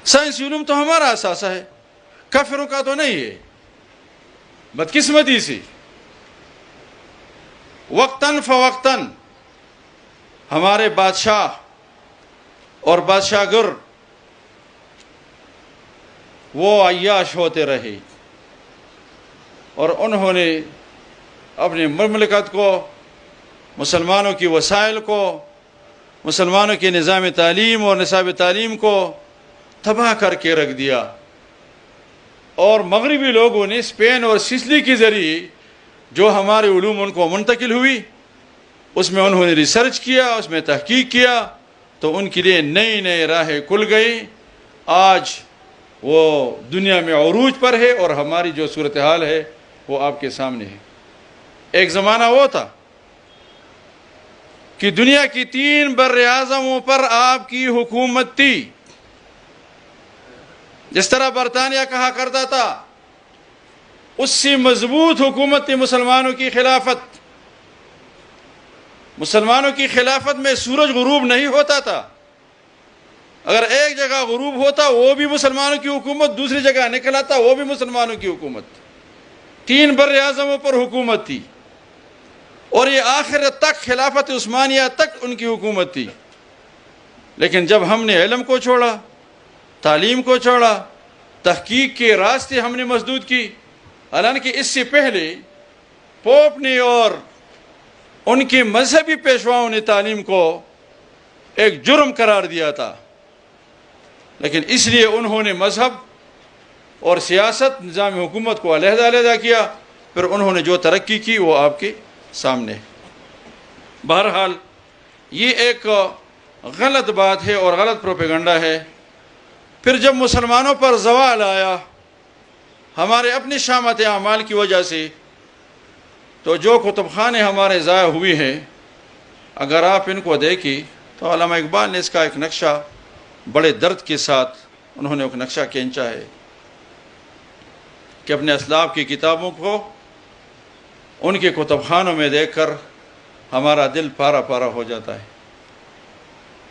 سائنسی علوم تو ہمارا اثاثہ ہے، کافروں کا تو نہیں ہے۔ بدقسمتی سے وقتاً فوقتاً ہمارے بادشاہ اور بادشاہ گر وہ عیاش ہوتے رہے، اور انہوں نے اپنی مملکت کو، مسلمانوں کی وسائل کو، مسلمانوں کے نظام تعلیم اور نصاب تعلیم کو تباہ کر کے رکھ دیا۔ اور مغربی لوگوں نے اسپین اور سسلی کے ذریعے جو ہمارے علوم ان کو منتقل ہوئی، اس میں انہوں نے ریسرچ کیا، اس میں تحقیق کیا، تو ان کے لیے نئی نئی راہیں کھل گئی۔ آج وہ دنیا میں عروج پر ہے، اور ہماری جو صورتحال ہے وہ آپ کے سامنے ہے۔ ایک زمانہ وہ تھا کہ دنیا کی 3 بر اعظموں پر آپ کی حکومت تھی۔ جس طرح برطانیہ کہا کرتا تھا، اس سے مضبوط حکومت تھی مسلمانوں کی خلافت۔ مسلمانوں کی خلافت میں سورج غروب نہیں ہوتا تھا، اگر ایک جگہ غروب ہوتا وہ بھی مسلمانوں کی حکومت، دوسری جگہ نکل آتا وہ بھی مسلمانوں کی حکومت۔ 3 بر اعظموں پر حکومت تھی، اور یہ آخرت تک، خلافت عثمانیہ تک ان کی حکومت تھی۔ لیکن جب ہم نے علم کو چھوڑا، تعلیم کو چھوڑا، تحقیق کے راستے ہم نے مسدود کی، حالانکہ اس سے پہلے پوپ نے اور ان کے مذہبی پیشواؤں نے تعلیم کو ایک جرم قرار دیا تھا، لیکن اس لیے انہوں نے مذہب اور سیاست، نظام حکومت کو علیحدہ علیحدہ کیا، پھر انہوں نے جو ترقی کی وہ آپ کے سامنے۔ بہرحال یہ ایک غلط بات ہے اور غلط پروپیگنڈا ہے۔ پھر جب مسلمانوں پر زوال آیا ہمارے اپنی شامت اعمال کی وجہ سے، تو جو کتب خانے ہمارے ضائع ہوئے ہیں، اگر آپ ان کو دیکھیں تو علامہ اقبال نے اس کا ایک نقشہ بڑے درد کے ساتھ انہوں نے ایک نقشہ کھینچا ہے کہ اپنے اسلاف کی کتابوں کو ان کے کتب خانوں میں دیکھ کر ہمارا دل پارا پارا ہو جاتا ہے۔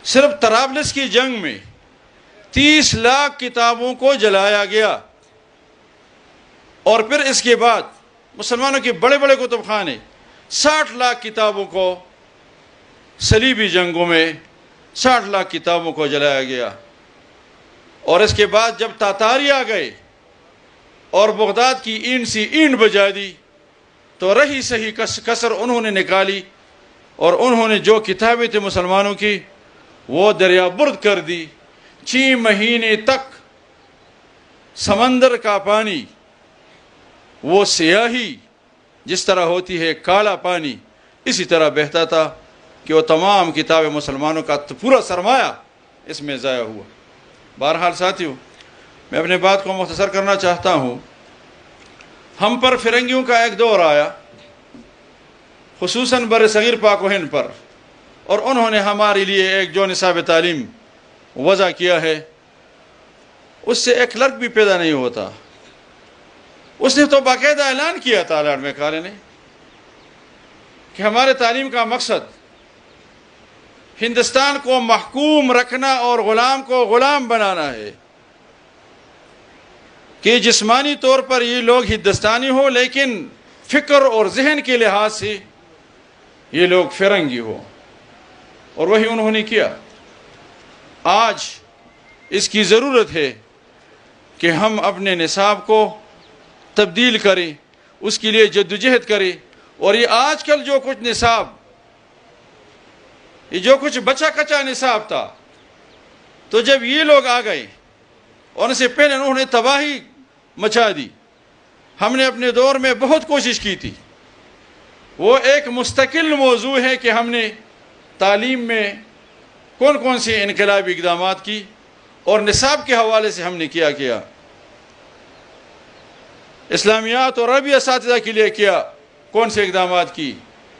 صرف طرابلس کی جنگ میں 30 لاکھ کتابوں کو جلایا گیا، اور پھر اس کے بعد مسلمانوں کے بڑے بڑے کتب خانے 60 لاکھ کتابوں کو، صلیبی جنگوں میں 60 لاکھ کتابوں کو جلایا گیا۔ اور اس کے بعد جب تاتاری آ گئے اور بغداد کی اینٹ سے اینٹ بجا دی، تو رہی سہی کسر انہوں نے نکالی، اور انہوں نے جو کتابیں تھیں مسلمانوں کی وہ دریا برد کر دی۔ 6 مہینے تک سمندر کا پانی، وہ سیاہی جس طرح ہوتی ہے کالا پانی، اسی طرح بہتا تھا کہ وہ تمام کتابیں مسلمانوں کا پورا سرمایہ اس میں ضائع ہوا۔ بہرحال ساتھیو، میں اپنے بات کو مختصر کرنا چاہتا ہوں۔ ہم پر فرنگیوں کا ایک دور آیا، خصوصاً بر صغیر پاک و ہند پر، اور انہوں نے ہمارے لیے ایک جو نصاب تعلیم وضع کیا ہے، اس سے ایک کلرک بھی پیدا نہیں ہوتا۔ اس نے تو باقاعدہ اعلان کیا تھا لارڈ میکالے نے کہ ہمارے تعلیم کا مقصد ہندوستان کو محکوم رکھنا اور غلام کو غلام بنانا ہے، کہ جسمانی طور پر یہ لوگ ہندوستانی ہو لیکن فکر اور ذہن کے لحاظ سے یہ لوگ فرنگی ہو، اور وہی انہوں نے کیا۔ آج اس کی ضرورت ہے کہ ہم اپنے نصاب کو تبدیل کریں، اس کے لیے جدوجہد کریں، اور یہ آج کل جو کچھ نصاب، یہ جو کچھ بچا کچا نصاب تھا، تو جب یہ لوگ آ گئے اور ان سے پہلے انہوں نے تباہی مچا دی۔ ہم نے اپنے دور میں بہت کوشش کی تھی، وہ ایک مستقل موضوع ہے کہ ہم نے تعلیم میں کون کون سے انقلابی اقدامات کی، اور نصاب کے حوالے سے ہم نے کیا اسلامیات اور عربی اساتذہ کے لیے کیا، کون سے اقدامات کی،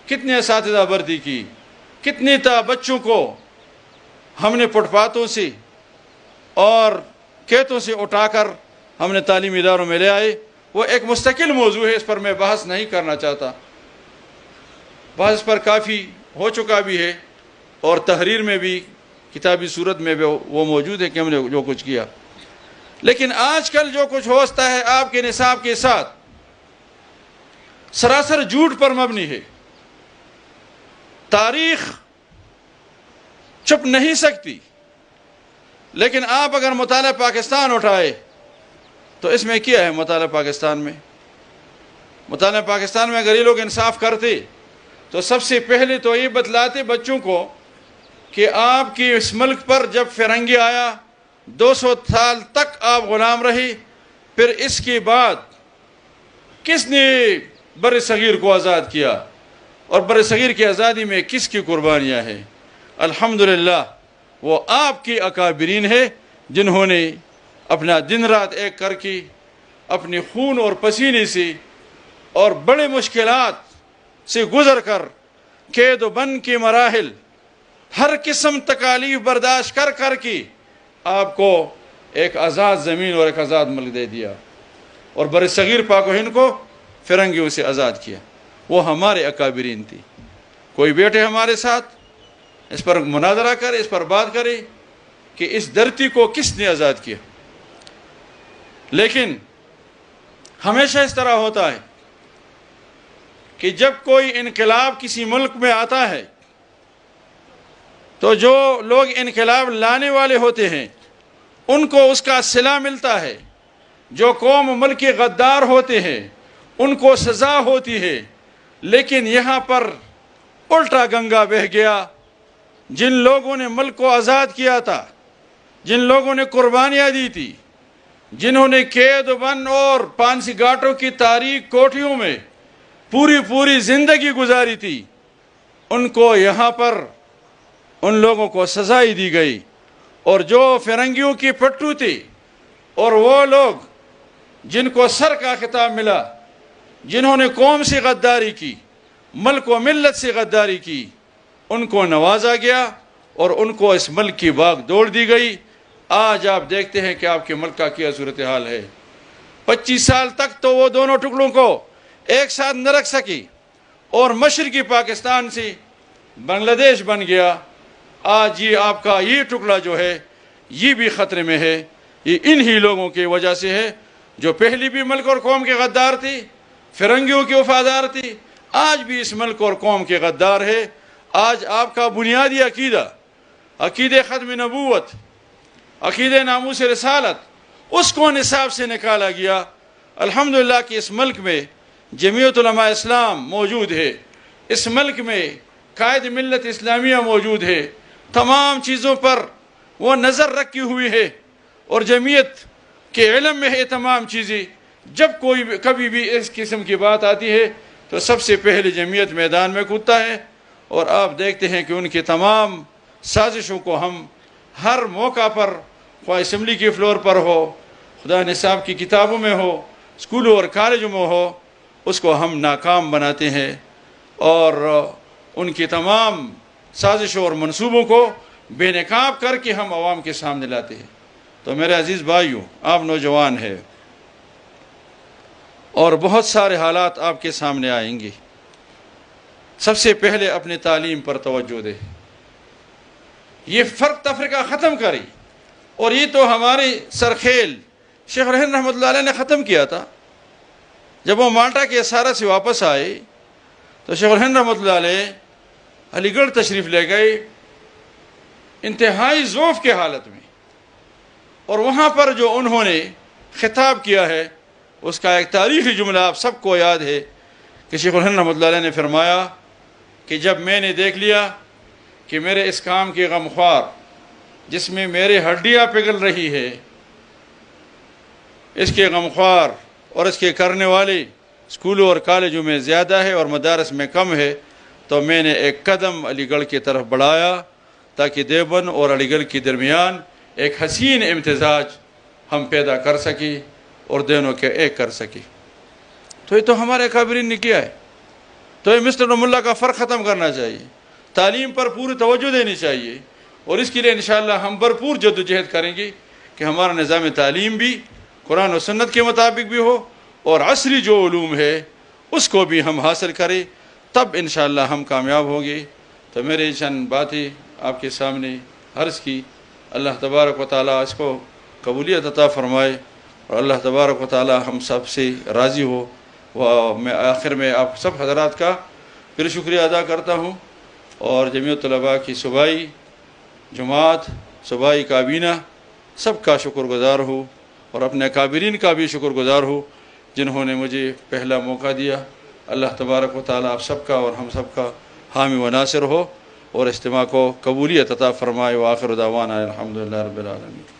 کتنے اساتذہ بھرتی کی، کتنے بچوں کو ہم نے فٹ پاتھوں سے اور کھیتوں سے اٹھا کر ہم نے تعلیمی اداروں میں لے آئے۔ وہ ایک مستقل موضوع ہے، اس پر میں بحث نہیں کرنا چاہتا، بحث پر کافی ہو چکا بھی ہے، اور تحریر میں بھی کتابی صورت میں بھی وہ موجود ہے کہ ہم نے جو کچھ کیا۔ لیکن آج کل جو کچھ ہوتا ہے آپ کے نصاب کے ساتھ سراسر جھوٹ پر مبنی ہے. تاریخ چھپ نہیں سکتی، لیکن آپ اگر مطالعہ پاکستان اٹھائے تو اس میں کیا ہے؟ مطالعہ پاکستان میں اگر یہ لوگ انصاف کرتے تو سب سے پہلے تو یہ بتلاتے بچوں کو کہ آپ کی اس ملک پر جب فرنگی آیا 200 سال تک آپ غلام رہی، پھر اس کے بعد کس نے بر صغیر کو آزاد کیا اور بر صغیر کی آزادی میں کس کی قربانیاں ہیں؟ الحمدللہ وہ آپ کی اکابرین ہے جنہوں نے اپنا دن رات ایک کر کے اپنے خون اور پسینے سے اور بڑے مشکلات سے گزر کر قید و بند کے مراحل ہر قسم تکالیف برداشت کر کے آپ کو ایک آزاد زمین اور ایک آزاد ملک دے دیا اور بر صغیر پاک و ہند کو فرنگیوں سے آزاد کیا. وہ ہمارے اکابرین تھی. کوئی بیٹے ہمارے ساتھ اس پر مناظرہ کرے، اس پر بات کرے کہ اس دھرتی کو کس نے آزاد کیا. لیکن ہمیشہ اس طرح ہوتا ہے کہ جب کوئی انقلاب کسی ملک میں آتا ہے تو جو لوگ انقلاب لانے والے ہوتے ہیں ان کو اس کا صلہ ملتا ہے. جو قوم ملک کے غدار ہوتے ہیں ان کو سزا ہوتی ہے. لیکن یہاں پر الٹا گنگا بہہ گیا. جن لوگوں نے ملک کو آزاد کیا تھا، جن لوگوں نے قربانیاں دی تھی، جنہوں نے قید و بند اور پانسی گھاٹوں کی تاریک کوٹھیوں میں پوری زندگی گزاری تھی، ان کو یہاں پر ان لوگوں کو سزائی دی گئی. اور جو فرنگیوں کی پٹھو تھی اور وہ لوگ جن کو سر کا خطاب ملا، جنہوں نے قوم سے غداری کی، ملک و ملت سے غداری کی، ان کو نوازا گیا اور ان کو اس ملک کی باغ دوڑ دی گئی. آج آپ دیکھتے ہیں کہ آپ کے ملک کا کیا صورتحال ہے. 25 سال تک تو وہ دونوں ٹکڑوں کو ایک ساتھ نہ رکھ سکی اور مشرقی پاکستان سے بنگلہ دیش بن گیا. آج یہ آپ کا یہ ٹکڑا جو ہے یہ بھی خطرے میں ہے. یہ انہی لوگوں کی وجہ سے ہے جو پہلی بھی ملک اور قوم کے غدار تھی، فرنگیوں کے وفادار تھی، آج بھی اس ملک اور قوم کے غدار ہے. آج آپ کا بنیادی عقیدہ ختم نبوت، عقیدہ ناموس رسالت، اس کو نصاب سے نکالا گیا. الحمدللہ کہ اس ملک میں جمعیت علماء اسلام موجود ہے، اس ملک میں قائد ملت اسلامیہ موجود ہے. تمام چیزوں پر وہ نظر رکھی ہوئی ہے اور جمعیت کے علم میں ہے تمام چیزیں. جب کبھی بھی اس قسم کی بات آتی ہے تو سب سے پہلے جمعیت میدان میں کودتا ہے. اور آپ دیکھتے ہیں کہ ان کی تمام سازشوں کو ہم ہر موقع پر، خواہ اسمبلی کے فلور پر ہو، خدا نصاب کی کتابوں میں ہو، اسکولوں اور کالجوں میں ہو، اس کو ہم ناکام بناتے ہیں اور ان کی تمام سازشوں اور منصوبوں کو بے نقاب کر کے ہم عوام کے سامنے لاتے ہیں. تو میرے عزیز بھائیوں، آپ نوجوان ہیں اور بہت سارے حالات آپ کے سامنے آئیں گے. سب سے پہلے اپنے تعلیم پر توجہ دیں. یہ فرق تفرقہ ختم کریں. اور یہ تو ہمارے سرخیل شیخ الہند رحمۃ اللہ علیہ نے ختم کیا تھا. جب وہ مالٹا کے اسارہ سے واپس آئے تو شیخ الہند رحمۃ اللہ علیہ علی گڑھ تشریف لے گئے انتہائی ضعف کے حالت میں. اور وہاں پر جو انہوں نے خطاب کیا ہے اس کا ایک تاریخی جملہ آپ سب کو یاد ہے کہ شیخ الہند رحمۃ اللہ علیہ نے فرمایا کہ جب میں نے دیکھ لیا کہ میرے اس کام کی غمخوار جس میں میرے ہڈیاں پگھل رہی ہے، اس کے غمخوار اور اس کے کرنے والے اسکولوں اور کالجوں میں زیادہ ہے اور مدارس میں کم ہے، تو میں نے ایک قدم علی گڑھ کی طرف بڑھایا تاکہ دیوبند اور علی گڑھ کے درمیان ایک حسین امتزاج ہم پیدا کر سکیں اور دونوں کے ایک کر سکیں. تو یہ تو ہمارے اکابرین نے کیا ہے. تو یہ مسٹر ملا کا فرق ختم کرنا چاہیے. تعلیم پر پوری توجہ دینی چاہیے اور اس کے لیے انشاءاللہ ہم بھرپور جدوجہد کریں گے کہ ہمارا نظام تعلیم بھی قرآن و سنت کے مطابق بھی ہو اور عصری جو علوم ہے اس کو بھی ہم حاصل کریں. تب انشاءاللہ ہم کامیاب ہوں گے. تو میرے چند باتیں آپ کے سامنے عرض کی. اللہ تبارک و تعالیٰ اس کو قبولیت عطا فرمائے اور اللہ تبارک و تعالی ہم سب سے راضی ہو۔ میں آخر میں آپ سب حضرات کا پھر شکریہ ادا کرتا ہوں، اور جمعیت طلباء کی صوبائی جماعت، صوبائی کابینہ سب کا شکر گزار ہوں، اور اپنے اکابرین کا بھی شکر گزار ہوں جنہوں نے مجھے پہلا موقع دیا۔ اللہ تبارک و تعالی آپ سب کا اور ہم سب کا حامی و ناصر ہو، اور اجتماع کو قبولیت عطا فرمائے۔ وآخر دعوانا الحمدللہ رب العالمین۔